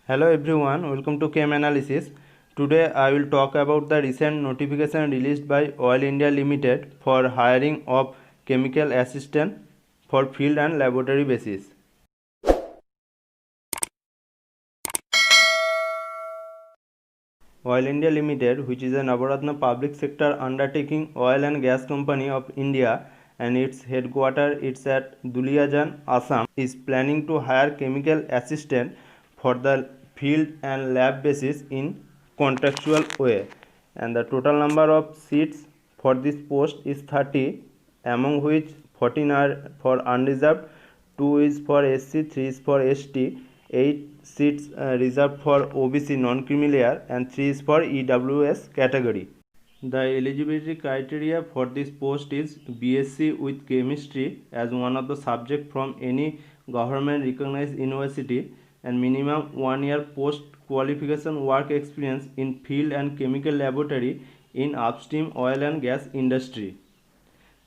Hello everyone, welcome to Chem Analysis. Today I will talk about the recent notification released by Oil India Limited for hiring of chemical assistant for field and laboratory basis. Oil India Limited, which is a Navaratna public sector undertaking oil and gas company of India and its headquarters is at Duliajan, Assam, is planning to hire chemical assistant for the field and lab basis in contractual way, and the total number of seats for this post is 30, among which 14 are for unreserved, 2 is for SC, 3 is for ST, 8 seats reserved for OBC non-creamy layer and 3 is for EWS category. The eligibility criteria for this post is B.Sc with chemistry as one of the subject from any government recognized university and minimum 1 year post qualification work experience in field and chemical laboratory in upstream oil and gas industry.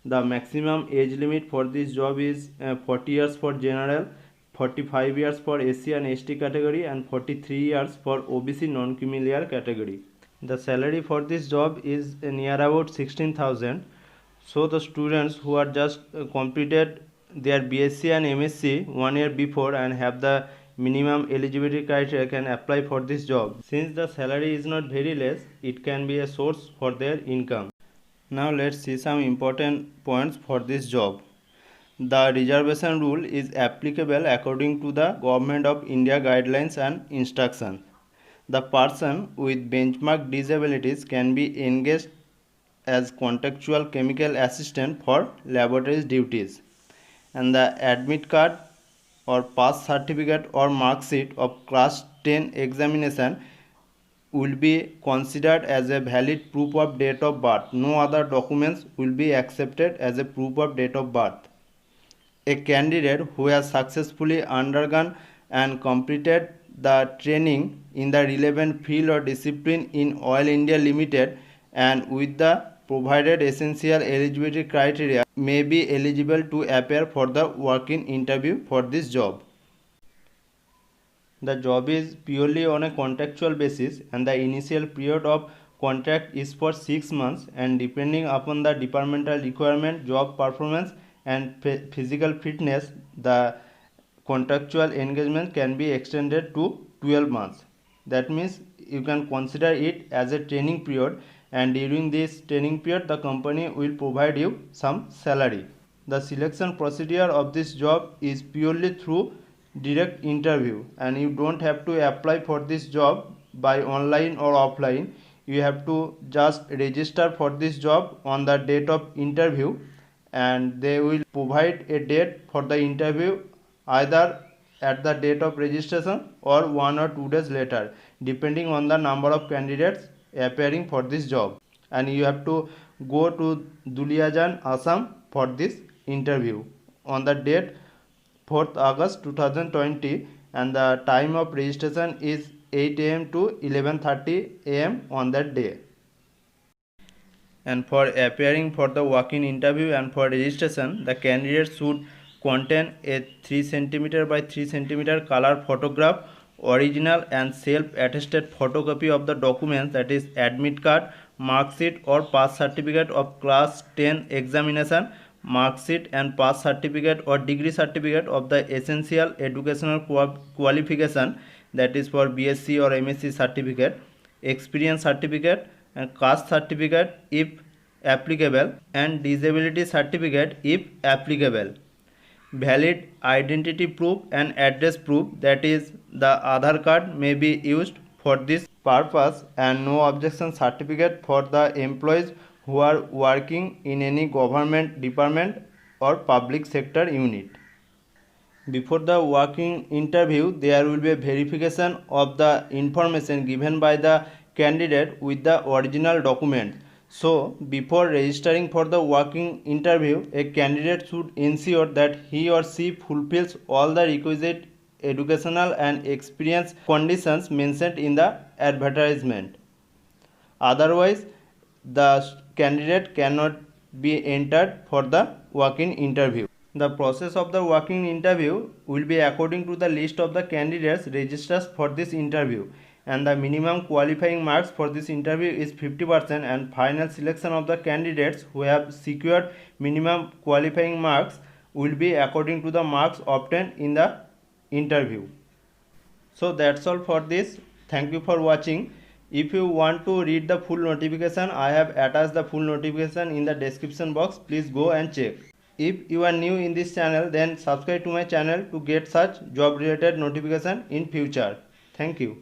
The maximum age limit for this job is 40 years for general, 45 years for SC and ST category and 43 years for OBC non-creamy layer category. The salary for this job is near about 16,000. So the students who are just completed their B.Sc and M.Sc 1 year before and have the minimum eligibility criteria can apply for this job. Since the salary is not very less, it can be a source for their income. Now let's see some important points for this job. The reservation rule is applicable according to the Government of India guidelines and instructions. The person with benchmark disabilities can be engaged as contractual chemical assistant for laboratory duties, and the admit card or pass certificate or mark sheet of class 10 examination will be considered as a valid proof of date of birth. No other documents will be accepted as a proof of date of birth. A candidate who has successfully undergone and completed the training in the relevant field or discipline in Oil India Limited and with the provided essential eligibility criteria may be eligible to appear for the working interview for this job. The job is purely on a contractual basis and the initial period of contract is for 6 months, and depending upon the departmental requirement, job performance and physical fitness, the contractual engagement can be extended to 12 months. That means you can consider it as a training period, and during this training period the company will provide you some salary. The selection procedure of this job is purely through direct interview, and you don't have to apply for this job by online or offline. You have to just register for this job on the date of interview, and they will provide a date for the interview either at the date of registration or 1 or 2 days later, depending on the number of candidates appearing for this job, and you have to go to Duliajan, Assam for this interview on the date 4th August 2020, and the time of registration is 8 am to 11:30 am on that day. And for appearing for the walk-in interview and for registration, the candidate should contain a 3 cm by 3 cm color photograph, original and self-attested photocopy of the documents, that is admit card, mark sheet or pass certificate of class 10 examination, mark sheet and pass certificate or degree certificate of the essential educational qualification, that is for B.Sc or M.Sc certificate, experience certificate and caste certificate if applicable, and disability certificate if applicable, valid identity proof and address proof, that is the Aadhaar card may be used for this purpose, and no objection certificate for the employees who are working in any government department or public sector unit. Before the working interview, there will be a verification of the information given by the candidate with the original document. So, before registering for the working interview, a candidate should ensure that he or she fulfills all the requisite educational and experience conditions mentioned in the advertisement. Otherwise, the candidate cannot be entered for the working interview. The process of the walk-in interview will be according to the list of the candidates registered for this interview, and the minimum qualifying marks for this interview is 50%, and final selection of the candidates who have secured minimum qualifying marks will be according to the marks obtained in the interview. So that's all for this. Thank you for watching. If you want to read the full notification, I have attached the full notification in the description box. Please go and check. If you are new in this channel, then subscribe to my channel to get such job related notification in future. Thank you.